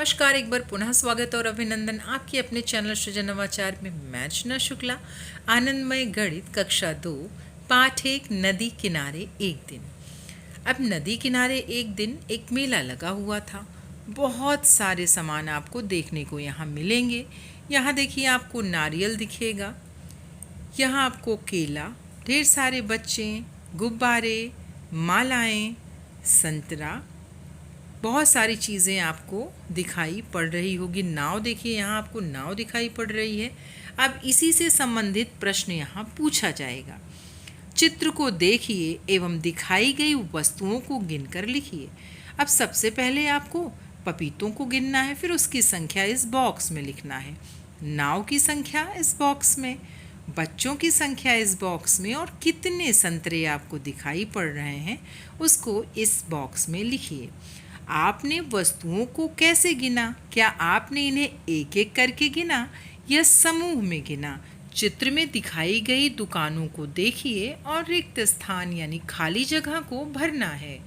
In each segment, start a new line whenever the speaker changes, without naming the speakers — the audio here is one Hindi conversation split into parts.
नमस्कार, एक बार पुनः स्वागत और अभिनंदन आपके अपने चैनल सृजन नवाचार में। मैं अर्चना शुक्ला, आनंदमय गणित कक्षा 2 पाठ 1 नदी किनारे एक दिन। अब नदी किनारे एक दिन एक मेला लगा हुआ था। बहुत सारे सामान आपको देखने को यहाँ मिलेंगे। यहाँ देखिए, आपको नारियल दिखेगा, यहाँ आपको केला, ढेर सारे बच्चे, गुब्बारे, मालाएं, संतरा, बहुत सारी चीज़ें आपको दिखाई पड़ रही होगी। नाव देखिए, यहाँ आपको नाव दिखाई पड़ रही है। अब इसी से संबंधित प्रश्न यहाँ पूछा जाएगा। चित्र को देखिए एवं दिखाई गई वस्तुओं को गिनकर लिखिए। अब सबसे पहले आपको पपीतों को गिनना है, फिर उसकी संख्या इस बॉक्स में लिखना है। नाव की संख्या इस बॉक्स में, बच्चों की संख्या इस बॉक्स में, और कितने संतरे आपको दिखाई पड़ रहे हैं उसको इस बॉक्स में लिखिए। आपने वस्तुओं को कैसे गिना? क्या आपने इन्हें एक एक करके गिना या समूह में गिना? चित्र में दिखाई गई दुकानों को देखिए और रिक्त स्थान यानी खाली जगह को भरना है।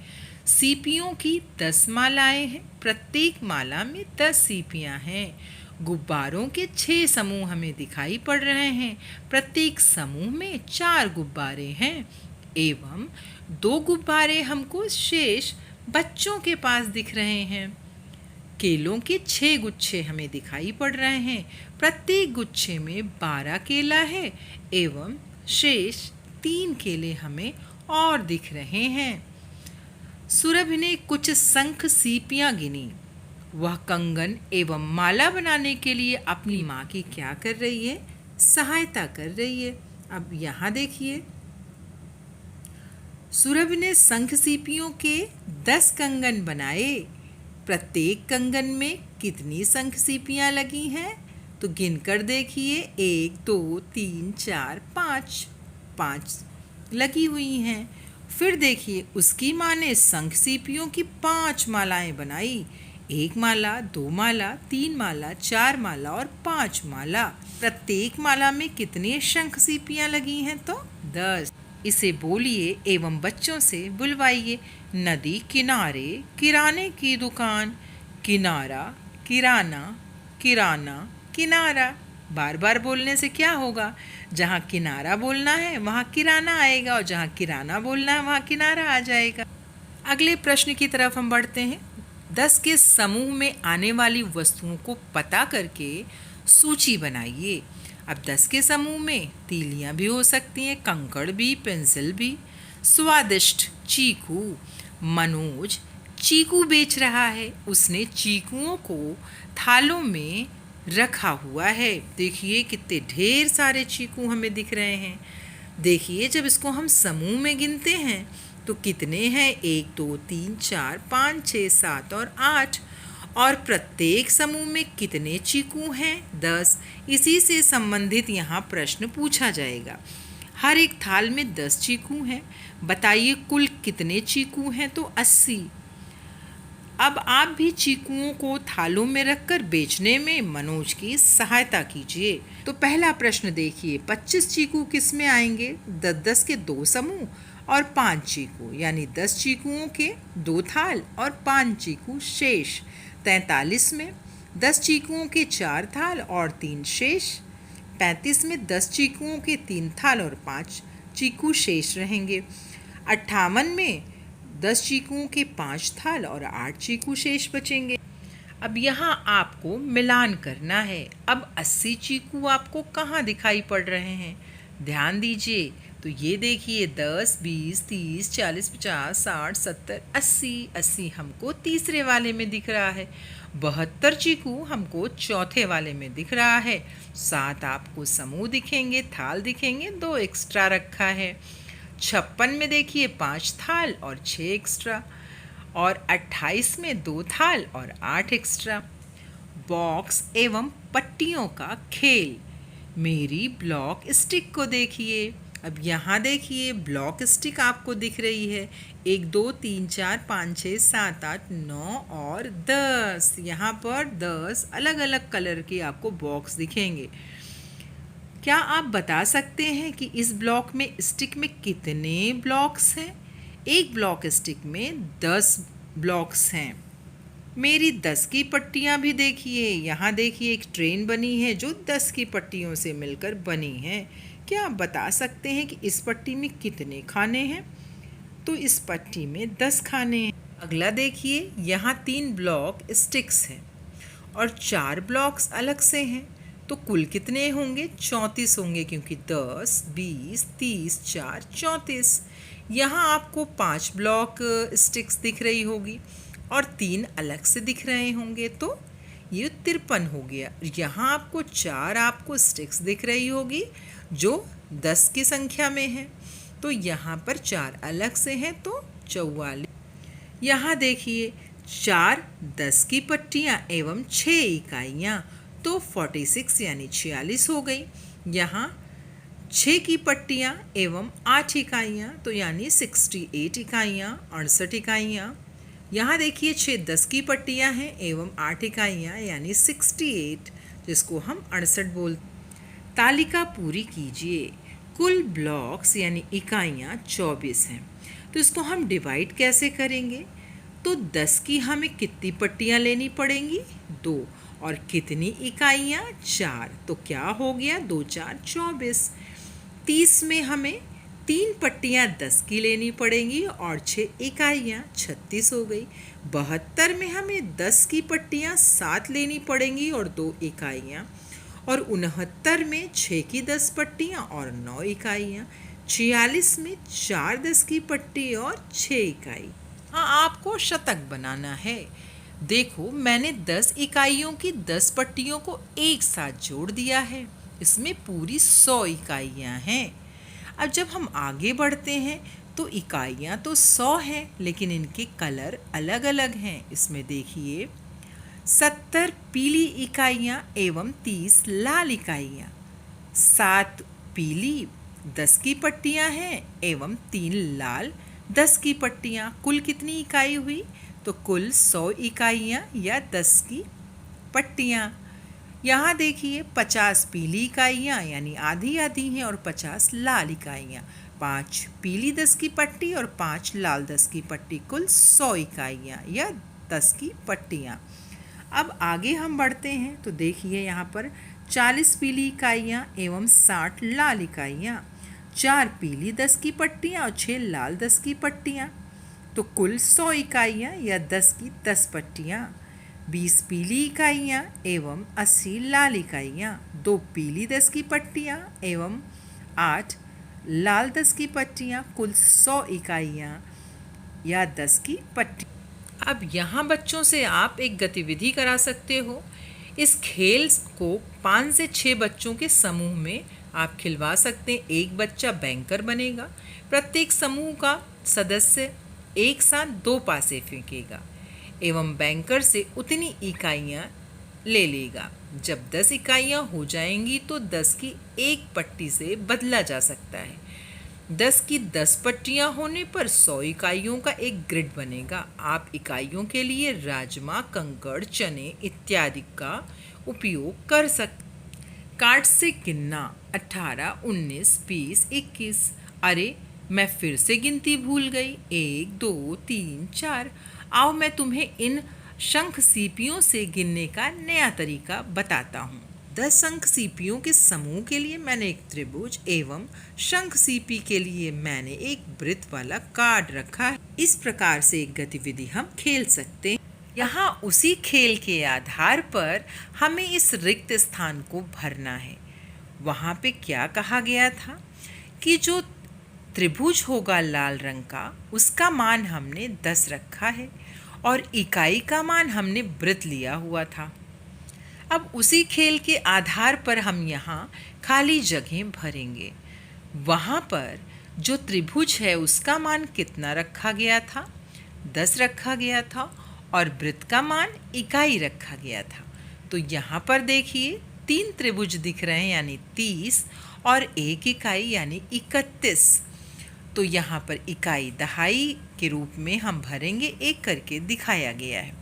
सीपियों की 10 मालाएं हैं, प्रत्येक माला में 10 सीपियां हैं। गुब्बारों के 6 समूह हमें दिखाई पड़ रहे हैं, प्रत्येक समूह में 4 गुब्बारे हैं एवं 2 गुब्बारे हमको शेष बच्चों के पास दिख रहे हैं। केलों के 6 गुच्छे हमें दिखाई पड़ रहे हैं, प्रत्येक गुच्छे में 12 केला है एवं शेष 3 केले हमें और दिख रहे हैं। सुरभि ने कुछ शंख सीपियां गिनी। वह कंगन एवं माला बनाने के लिए अपनी माँ की क्या कर रही है? सहायता कर रही है। अब यहाँ देखिए, सुरभि ने शंख सीपियों के 10 कंगन बनाए। प्रत्येक कंगन में कितनी शंख सीपियां लगी हैं? तो गिनकर देखिए, 1 2 3 4 5 लगी हुई हैं। फिर देखिए, उसकी माँ ने शंख सीपियों की 5 मालाएं बनाई। 1 माला, 2 माला, 3 माला, 4 माला और 5 माला। प्रत्येक माला में कितनी शंख सीपियां लगी हैं? तो 10। इसे बोलिए एवं बच्चों से बुलवाइए। नदी किनारे किराने की दुकान। किनारा, किराना, किराना, किनारा। बार बार बोलने से क्या होगा? जहाँ किनारा बोलना है वहाँ किराना आएगा, और जहाँ किराना बोलना है वहाँ किनारा आ जाएगा। अगले प्रश्न की तरफ हम बढ़ते हैं। 10 के समूह में आने वाली वस्तुओं को पता करके सूची बनाइए। अब 10 के समूह में तीलियां भी हो सकती हैं, कंकड़ भी, पेंसिल भी। स्वादिष्ट चीकू। मनोज चीकू बेच रहा है, उसने चीकुओं को थालों में रखा हुआ है। देखिए, कितने ढेर सारे चीकू हमें दिख रहे हैं। देखिए, जब इसको हम समूह में गिनते हैं तो कितने हैं? 1 2 3 4 5 6 7 और 8। और प्रत्येक समूह में कितने चीकू हैं? 10। इसी से संबंधित यहाँ प्रश्न पूछा जाएगा। हर एक थाल में 10 चीकू हैं। बताइए कुल कितने चीकू हैं? तो 80। अब आप भी चीकुओं को थालों में रखकर बेचने में मनोज की सहायता कीजिए। तो पहला प्रश्न देखिए, 25 चीकू किस में आएंगे? 10-10 के 2 समूह और 5 चीकू, यानी 10 चीकुओं के 2 थाल और 5 चीकू शेष। 43 में 10 चीकुओं के 4 थाल और 3 शेष। 35 में 10 चीकुओं के 3 थाल और 5 चीकू शेष रहेंगे। 58 में 10 चीकुओं के 5 थाल और 8 चीकू शेष बचेंगे। अब यहाँ आपको मिलान करना है। अब 80 चीकू आपको कहाँ दिखाई पड़ रहे हैं? ध्यान दीजिए, तो ये देखिए, 10 20 30 40 50 60 70 80। 80 हमको तीसरे वाले में दिख रहा है। 72 चीकू हमको चौथे वाले में दिख रहा है। 7 आपको समूह दिखेंगे, थाल दिखेंगे, 2 एक्स्ट्रा रखा है। 56 में देखिए 5 थाल और 6 एक्स्ट्रा। और 28 में 2 थाल और 8 एक्स्ट्रा। बॉक्स एवं पट्टियों का खेल। मेरी ब्लॉक स्टिक को देखिए। अब यहाँ देखिए, ब्लॉक स्टिक आपको दिख रही है। 1 2 3 4 5 6 7 8 9 और 10। यहाँ पर 10 अलग अलग कलर के आपको बॉक्स दिखेंगे। क्या आप बता सकते हैं कि इस ब्लॉक में स्टिक में कितने ब्लॉक्स हैं? एक ब्लॉक स्टिक में 10 ब्लॉक्स हैं। मेरी 10 की पट्टियाँ भी देखिए। यहाँ देखिए एक ट्रेन बनी है जो 10 की पट्टियों से मिलकर बनी है। क्या आप बता सकते हैं कि इस पट्टी में कितने खाने हैं? तो इस पट्टी में 10 खाने हैं। अगला देखिए, यहाँ 3 ब्लॉक स्टिक्स हैं और 4 ब्लॉक्स अलग से हैं। तो कुल कितने होंगे? 34 होंगे, क्योंकि 10, 20, 30, 4, 34। यहाँ आपको 5 ब्लॉक स्टिक्स दिख रही होगी और 3 अलग से दिख रहे होंगे, तो ये 53 हो गया। यहाँ आपको 4 आपको स्टिक्स दिख रही होगी जो 10 की संख्या में है, तो यहाँ पर 4 अलग से हैं, तो 44। यहाँ देखिए 4 10 की पट्टियाँ एवं 6 इकाइयाँ, तो 46 यानी 46 हो गई। यहाँ 6 की पट्टियाँ एवं 8 इकाइयाँ, तो यानी 68 इकाइयाँ, 68 इकाइयाँ। यहाँ देखिए 6 10 की पट्टियाँ हैं एवं 8 इकाइयाँ, यानी 68, जिसको हम 68 बोलते। तालिका पूरी कीजिए। कुल ब्लॉक्स यानी इकाइयाँ 24 हैं, तो इसको हम डिवाइड कैसे करेंगे? तो 10 की हमें कितनी पट्टियाँ लेनी पड़ेंगी? 2। और कितनी इकाइयाँ? 4। तो क्या हो गया? 2 4 24। 30 में हमें 3 पट्टियाँ 10 की लेनी पड़ेंगी और 6 इकाइयाँ, 36 हो गई। 72 में हमें 10 की पट्टियाँ 7 लेनी पड़ेंगी और 2 इकाइयाँ, और 69 में 6 की 10 पट्टियाँ और 9 इकाइयाँ। 46 में 4 10 की पट्टी और 6 इकाई। हाँ, आपको शतक बनाना है। देखो, मैंने 10 इकाइयों की 10 पट्टियों को एक साथ जोड़ दिया है। इसमें पूरी 100 इकाइयाँ हैं। अब जब हम आगे बढ़ते हैं तो इकाइयाँ तो 100 हैं, लेकिन इनके कलर अलग अलग हैं। इसमें देखिए 70 पीली इकाइयाँ एवं 30 लाल इकाइयाँ। 7 पीली 10 की पट्टियाँ हैं एवं 3 लाल 10 की पट्टियाँ। कुल कितनी इकाई हुई? तो कुल 100 इकाइयाँ या 10 की पट्टियाँ। यहाँ देखिए 50 पीली इकाइयाँ यानी आधी आधी हैं और 50 लाल इकाइयाँ। 5 पीली 10 की पट्टी और 5 लाल 10 की पट्टी, कुल 100 इकाइयाँ या 10 की पट्टियाँ। अब आगे हम बढ़ते हैं तो देखिए यहाँ पर 40 पीली इकाइयाँ एवं 60 लाल इकाइयाँ। 4 पीली 10 की पट्टियाँ और 6 लाल 10 की पट्टियाँ, तो कुल 100 इकाइयाँ या 10 की 10 पट्टियाँ। 20 पीली इकाइयाँ एवं 80 लाल इकाइयाँ। 2 पीली 10 की पट्टियाँ एवं 8 लाल 10 की पट्टियाँ, कुल 100 इकाइयाँ या 10 की पट्टी। अब यहाँ बच्चों से आप एक गतिविधि करा सकते हो। इस खेल को 5 से 6 बच्चों के समूह में आप खिलवा सकते हैं। एक बच्चा बैंकर बनेगा। प्रत्येक समूह का सदस्य एक साथ 2 पासे फेंकेगा एवं बैंकर से उतनी इकाइयाँ ले लेगा। जब 10 इकाइयाँ हो जाएंगी तो 10 की एक पट्टी से बदला जा सकता है। 10 की 10 पट्टियाँ होने पर 100 इकाइयों का एक ग्रिड बनेगा। आप इकाइयों के लिए राजमा, कंकड़, चने इत्यादि का उपयोग कर सकते। कार्ड से गिनना 18, 19, 20, 21। अरे, मैं फिर से गिनती भूल गई। 1, 2, 3, 4। आओ मैं तुम्हें इन शंख सीपियों से गिनने का नया तरीका बताता हूँ। 10 शंख सीपियों के समूह के लिए मैंने एक त्रिभुज एवं शंख सीपी के लिए मैंने एक वृत्त वाला कार्ड रखा है। इस प्रकार से एक गतिविधि हम खेल सकते हैं। यहाँ उसी खेल के आधार पर हमें इस रिक्त स्थान को भरना है। वहाँ पे क्या कहा गया था कि जो त्रिभुज होगा लाल रंग का, उसका मान हमने 10 रखा है और इकाई का मान हमने वृत्त लिया हुआ था। अब उसी खेल के आधार पर हम यहाँ खाली जगह भरेंगे। वहाँ पर जो त्रिभुज है उसका मान कितना रखा गया था? 10 रखा गया था और वृत्त का मान इकाई रखा गया था। तो यहाँ पर देखिए 3 त्रिभुज दिख रहे हैं यानी 30 और 1 इकाई यानी 31। तो यहाँ पर इकाई दहाई के रूप में हम भरेंगे, एक करके दिखाया गया है।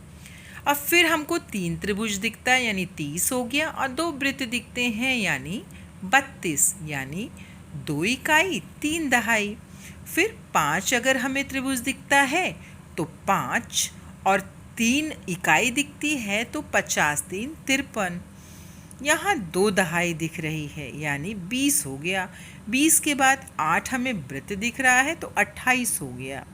अब फिर हमको 3 त्रिभुज दिखता है यानी 30 हो गया और 2 वृत्त दिखते हैं यानी 32, यानी 2 इकाई 3 दहाई। फिर 5 अगर हमें त्रिभुज दिखता है तो 5 और 3 इकाई दिखती है तो 50 3 53। यहाँ 2 दहाई दिख रही है यानी 20 हो गया। 20 के बाद 8 हमें वृत्त दिख रहा है तो 28 हो गया।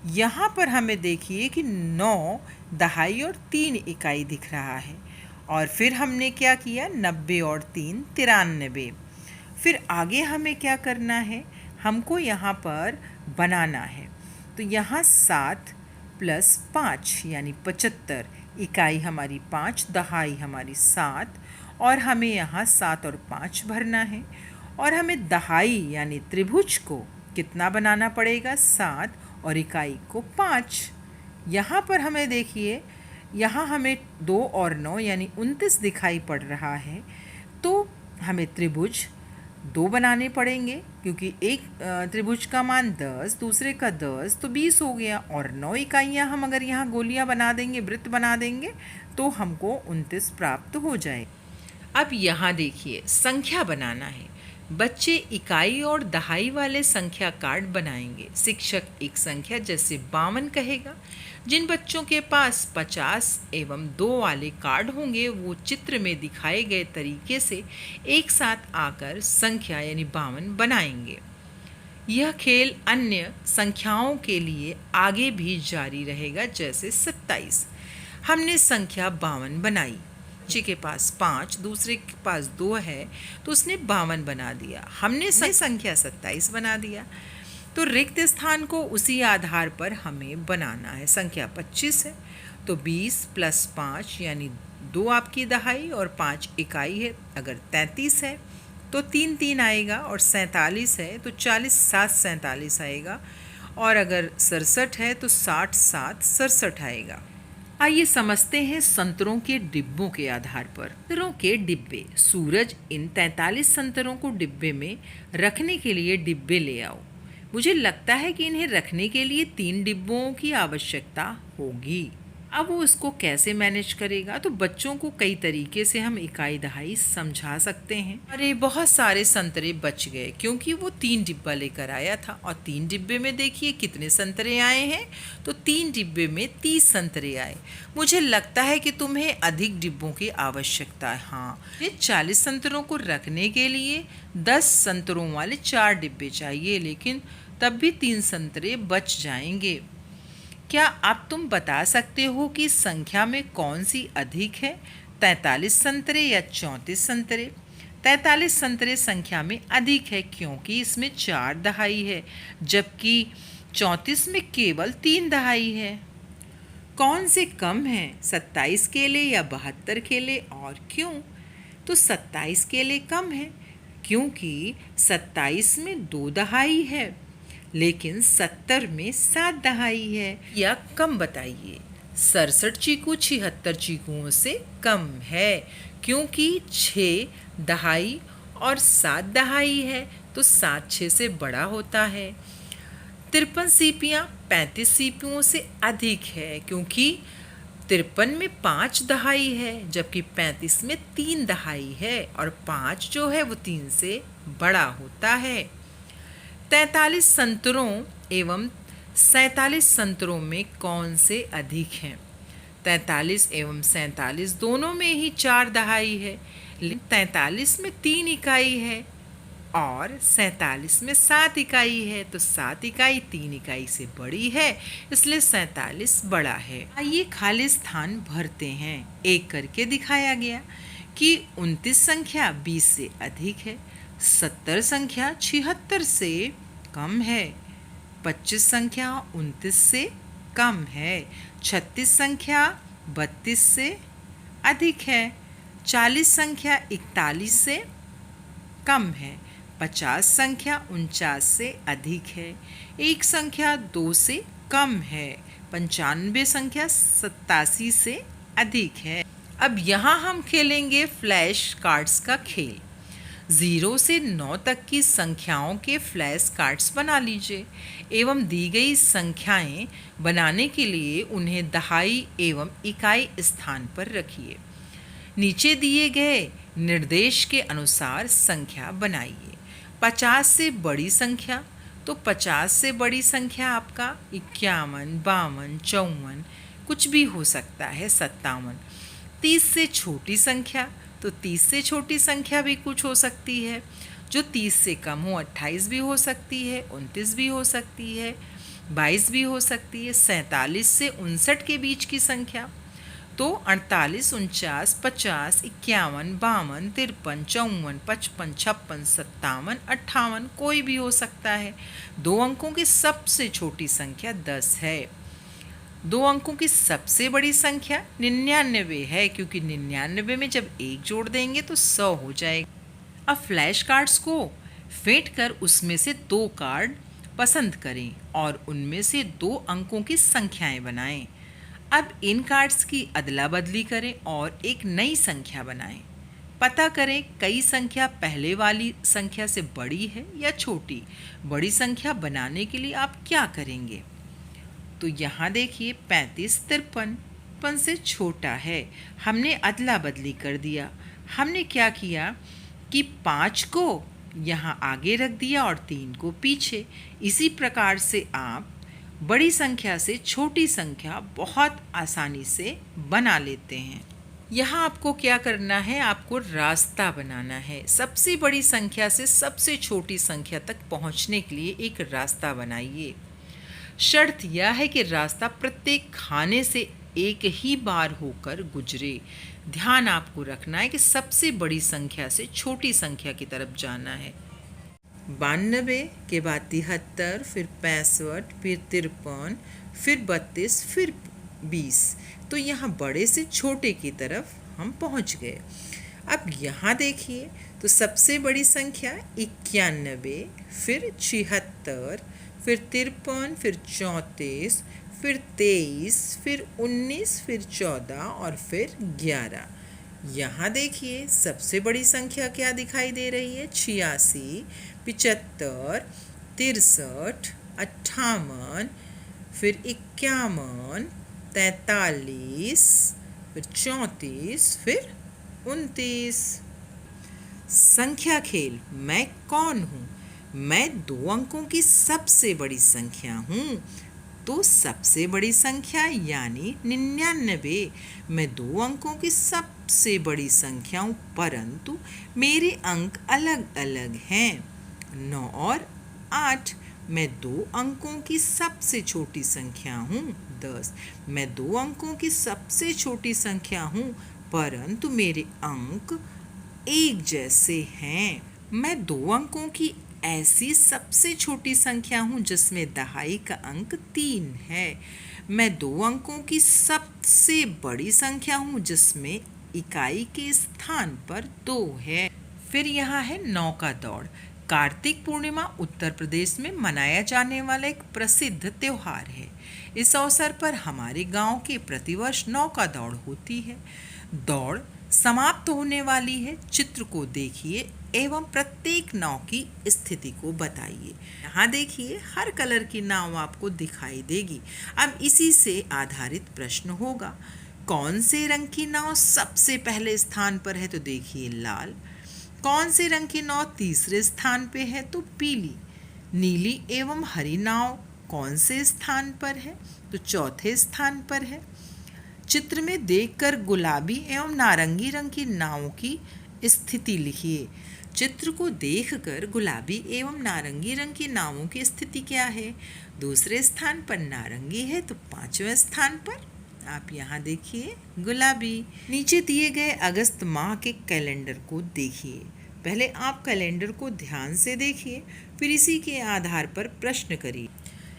यहाँ पर हमें देखिए कि 9 दहाई और 3 इकाई दिख रहा है। और फिर हमने क्या किया, 90 और 3 93। फिर आगे हमें क्या करना है, हमको यहाँ पर बनाना है। तो यहाँ 7 + 5 यानी 75, इकाई हमारी 5, दहाई हमारी 7, और हमें यहाँ 7 और 5 भरना है। और हमें दहाई यानी त्रिभुज को कितना बनाना पड़ेगा, 7 और इकाई को 5। यहाँ पर हमें देखिए, यहाँ हमें 2 और 9 यानी 29 दिखाई पड़ रहा है। तो हमें त्रिभुज 2 बनाने पड़ेंगे क्योंकि एक त्रिभुज का मान 10, दूसरे का 10, तो 20 हो गया। और 9 इकाइयाँ हम अगर यहाँ गोलियाँ बना देंगे, वृत्त बना देंगे, तो हमको 29 प्राप्त हो जाए। अब यहाँ देखिए, संख्या बनाना है। बच्चे इकाई और दहाई वाले संख्या कार्ड बनाएंगे। शिक्षक एक संख्या जैसे 52 कहेगा। जिन बच्चों के पास 50 एवं 2 वाले कार्ड होंगे वो चित्र में दिखाए गए तरीके से एक साथ आकर संख्या यानी 52 बनाएंगे। यह खेल अन्य संख्याओं के लिए आगे भी जारी रहेगा, जैसे 27। हमने संख्या 52 बनाई। बच्चे के पास 5, दूसरे के पास 2 है तो उसने 52 बना दिया। हमने संख्या 27 बना दिया। तो रिक्त स्थान को उसी आधार पर हमें बनाना है। संख्या 25 है तो 20 + 5 यानी 2 आपकी दहाई और 5 इकाई है। अगर 33 है तो 3 3 आएगा, और 47 है तो 40 7 47 आएगा, और अगर 67 है तो 60 7 67 आएगा। आइए समझते हैं संतरों के डिब्बों के आधार पर। संतरों के डिब्बे। सूरज इन 43 संतरों को डिब्बे में रखने के लिए डिब्बे ले आओ। मुझे लगता है कि इन्हें रखने के लिए 3 डिब्बों की आवश्यकता होगी। अब वो इसको कैसे मैनेज करेगा, तो बच्चों को कई तरीके से हम इकाई दहाई समझा सकते हैं। अरे बहुत सारे संतरे बच गए क्योंकि वो 3 डिब्बा लेकर आया था, और 3 डिब्बे में देखिए कितने संतरे आए हैं, तो 3 डिब्बे में 30 संतरे आए। मुझे लगता है कि तुम्हें अधिक डिब्बों की आवश्यकता है। हाँ, ये 40 संतरों को रखने के लिए 10 संतरों वाले 4 डिब्बे चाहिए, लेकिन तब भी 3 संतरे बच जाएंगे। क्या अब तुम बता सकते हो कि संख्या में कौन सी अधिक है, 43 संतरे या 34 संतरे? 43 संतरे संख्या में अधिक है क्योंकि इसमें 4 दहाई है, जबकि 34 में केवल 3 दहाई है। कौन से कम है, 27 केले या 72 केले, और क्यों? तो 27 केले कम है क्योंकि 27 में 2 दहाई है, लेकिन 70 में 7 दहाई है। या कम बताइए। 67 चीकू 76 चीकुओं से कम है क्योंकि 6 दहाई और 7 दहाई है, तो 7 6 से बड़ा होता है। 53 सीपियाँ 35 सीपियों से अधिक है क्योंकि 53 में 5 दहाई है, जबकि 35 में 3 दहाई है, और 5 जो है वो 3 से बड़ा होता है। 43 संतरों एवं 47 संतरों में कौन से अधिक हैं? 43 एवं 47 दोनों में ही 4 दहाई है, लेकिन 43 में 3 इकाई है और 47 में 7 इकाई है, तो 7 इकाई 3 इकाई से बड़ी है, इसलिए 47 बड़ा है। आइए खाली स्थान भरते हैं। एक करके दिखाया गया कि 29 संख्या 20 से अधिक है, 70 संख्या 76 से कम है, 25 संख्या 29 से कम है, 36 संख्या 32 से अधिक है, 40 संख्या 41 से कम है, 50 संख्या 49 से अधिक है, 1 संख्या 2 से कम है, 95 संख्या 87 से अधिक है। अब यहाँ हम खेलेंगे फ्लैश कार्ड्स का खेल। 0 से 9 तक की संख्याओं के फ्लैश कार्ड्स बना लीजिए एवं दी गई संख्याएं बनाने के लिए उन्हें दहाई एवं इकाई स्थान पर रखिए। नीचे दिए गए निर्देश के अनुसार संख्या बनाइए। 50 से बड़ी संख्या, तो 50 से बड़ी संख्या आपका 51, 52, 54 कुछ भी हो सकता है 57। 30 से छोटी संख्या, तो 30 से छोटी संख्या भी कुछ हो सकती है। जो 30 से कम हो 28 भी हो सकती है, 29 भी हो सकती है, 22 भी हो सकती है। 47 से 59 के बीच की संख्या, तो 48, 49, 50, 51, 52, 53, 54, 55, 56, 57, 58 कोई भी हो सकता है। 2 अंकों की सबसे छोटी संख्या 10 है। 2 अंकों की सबसे बड़ी संख्या 99 है, क्योंकि 99 में जब 1 जोड़ देंगे तो 100 हो जाएगा। अब फ्लैश कार्ड्स को फेंट कर उसमें से 2 कार्ड पसंद करें और उनमें से 2 अंकों की संख्याएं बनाएं। अब इन कार्ड्स की अदला बदली करें और एक नई संख्या बनाएं। पता करें कई संख्या पहले वाली संख्या से बड़ी है या छोटी। बड़ी संख्या बनाने के लिए आप क्या करेंगे? तो यहाँ देखिए 35 53 से छोटा है। हमने अदला बदली कर दिया। हमने क्या किया कि 5 को यहाँ आगे रख दिया और 3 को पीछे। इसी प्रकार से आप बड़ी संख्या से छोटी संख्या बहुत आसानी से बना लेते हैं। यहाँ आपको क्या करना है? आपको रास्ता बनाना है। सबसे बड़ी संख्या से सबसे छोटी संख्या तक पहुँचने के लिए एक रास्ता बनाइए। शर्त यह है कि रास्ता प्रत्येक खाने से एक ही बार होकर गुजरे। ध्यान आपको रखना है कि सबसे बड़ी संख्या से छोटी संख्या की तरफ जाना है। 92 के बाद 73, फिर 65, फिर 53, फिर 32, फिर 20। तो यहाँ बड़े से छोटे की तरफ हम पहुँच गए। अब यहाँ देखिए तो सबसे बड़ी संख्या 91, फिर 76, फिर 53, फिर 34, फिर 23, फिर 19, फिर 14 और फिर 11। यहाँ देखिए सबसे बड़ी संख्या क्या दिखाई दे रही है? 86, 75, 63, 58, फिर 51, 43, फिर 34, फिर 29। संख्या खेल। मैं कौन हूँ? मैं 2 अंकों की सबसे बड़ी संख्या हूँ। तो सबसे बड़ी संख्या यानी 99। मैं 2 अंकों की सबसे बड़ी संख्या हूँ, परंतु मेरे अंक अलग अलग हैं। 9 और 8। मैं 2 अंकों की सबसे छोटी संख्या हूँ। 10। मैं 2 अंकों की सबसे छोटी संख्या हूँ, परंतु मेरे अंक एक जैसे हैं। मैं 2 अंकों की ऐसी सबसे छोटी संख्या हूँ जिसमें दहाई का अंक 3 है। मैं 2 अंकों की सबसे बड़ी संख्या हूँ जिसमें इकाई के स्थान पर 2 है। फिर यहाँ है नौका दौड़। कार्तिक पूर्णिमा उत्तर प्रदेश में मनाया जाने वाला एक प्रसिद्ध त्योहार है। इस अवसर पर हमारे गांव के प्रतिवर्ष नौका दौड़ होती है। दौड़ समाप्त होने वाली है। चित्र को देखिए एवं प्रत्येक नाव की स्थिति को बताइए। यहाँ देखिए हर कलर की नाव आपको दिखाई देगी। अब इसी से आधारित प्रश्न होगा। कौन से रंग की नाव सबसे पहले स्थान पर है? तो देखिए लाल। कौन से रंग की नाव तीसरे स्थान पे है? तो पीली। नीली एवं हरी नाव कौन से स्थान पर है? तो चौथे स्थान पर है। चित्र में देखकर गुलाबी एवं नारंगी रंग की नावों की स्थिति लिखिए। चित्र को देखकर गुलाबी एवं नारंगी रंग की नावों की स्थिति क्या है? दूसरे स्थान पर नारंगी है, तो 5वें स्थान पर आप यहाँ देखिए गुलाबी। नीचे दिए गए अगस्त माह के कैलेंडर को देखिए। पहले आप कैलेंडर को ध्यान से देखिए, फिर इसी के आधार पर प्रश्न करिए।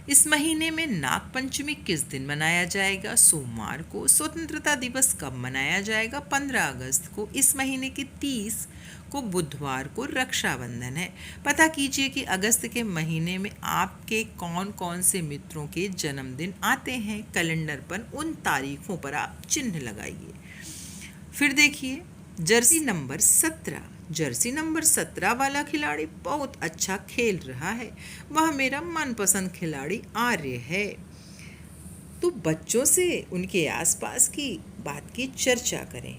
इस महीने में नाग पंचमी किस दिन मनाया जाएगा? सोमवार को। स्वतंत्रता दिवस कब मनाया जाएगा? 15 अगस्त को। इस महीने की 30 को बुधवार को रक्षाबंधन है। पता कीजिए कि अगस्त के महीने में आपके कौन कौन से मित्रों के जन्मदिन आते हैं। कैलेंडर पर उन तारीखों पर आप चिन्ह लगाइए। फिर देखिए जर्सी नंबर 17। जर्सी नंबर 17 वाला खिलाड़ी बहुत अच्छा खेल रहा है। वह मेरा मनपसंद खिलाड़ी आर्य है। तो बच्चों से उनके आसपास की बात की चर्चा करें।